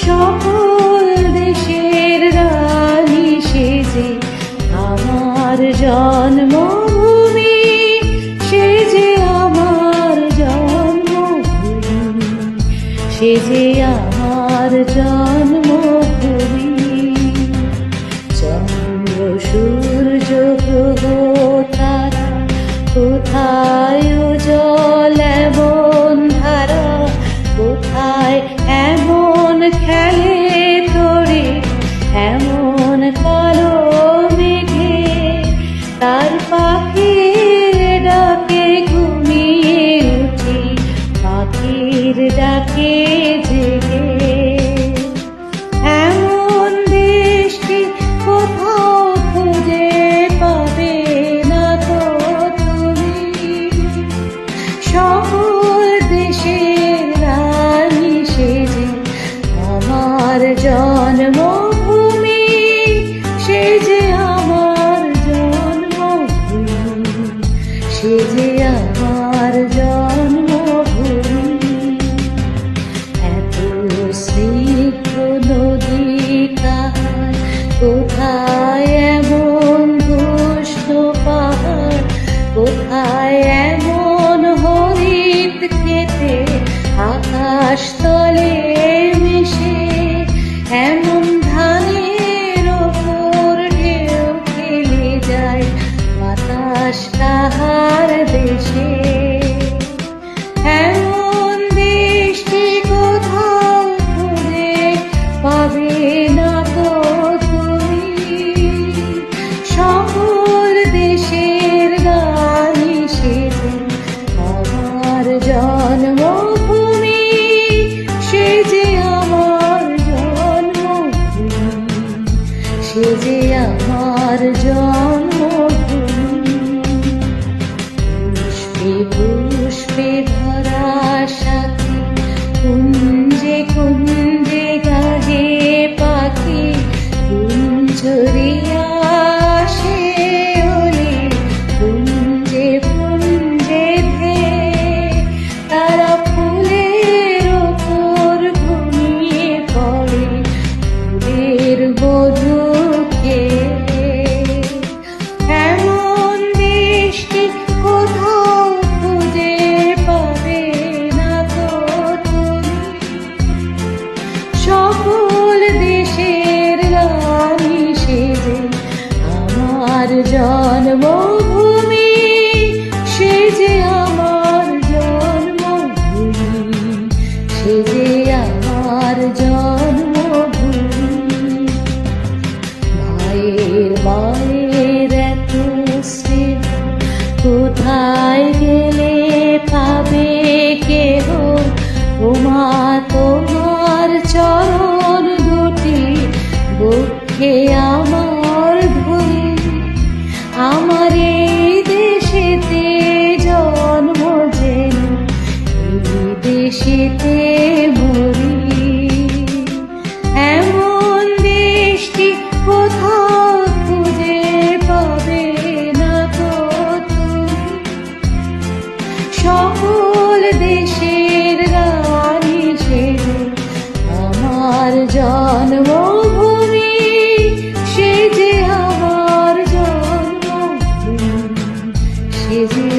সকল দেশের রানী সেজে আমার জন্মভূমি, সেজে আমার জন্মভূমি, সেজে আমার জন্মভূমি। চন্দ্র সূর্য গ্রহ তারা কোথায় উজ্জ্বল এমন ধারা, কোথায় এমন খেলে তোরে এমন কালো মেঘে, তার পাখির ডাকে ঘুমিয়ে উঠি, পাখির ডাকে জেগে। এমন দেশটি কোথাও খুঁজে পাবে না তো তুমি, সকল দেশের রানী সেজে আমার জন্মভূমি, সেজে আমার জন্মভূমি, সেজে আমার জন্মভূমি। এত স্নিগ্ধ নদী কাহার, কোথায় এমন দুষ্ট পাহাড়, কোথায় এমন হরিত খেতে আকাশ তলে মিশে, এমন ধানের ওপর ঢেউ খেলে যায় বাতাস কাহার দেশে। এমন দেশটি কোথাও খুঁজে পাবে না তো তুমি, সকল দেশের রানী সেজে আমার জন্মভূমি, সেজে আমার জন্মভূমি, সেজে আমার জন্মভূমি। পুষ্পে পুষ্পে ভরা সাথী, কুঞ্জে কুঞ্জে গাহে পাখি, কুঞ্জরিয়া আসে ওলে কুঞ্জে কুঞ্জে ধেয়ে, তারা ফুলের ওপর ঘুমিয়ে পড়ে ফুলের মধুকে। এমন দেশটি কোথাও খুঁজে পাবে না তো তুমি, সকল দেশের রানী সেজে আমার জন্মভূমি, সেজে আমার জন্মভূমি, সেজে আমার জন্মভূমি। মায়ের মায়ের এত স্নেহ কোথায় গেলে পাবে কেহ, ওমা তোমার চরণ দুটি বক্ষে আমার ধরি, আমার এই দেশেতে জন্ম যেন এই দেশেতে মরি। এমন দেশটি কোথাও খুঁজে পাবে না তো তুমি, সকল দেশের রানী সেজে আমার জন্মভূমি, সেজে আমার জন্মভূমি, সেজে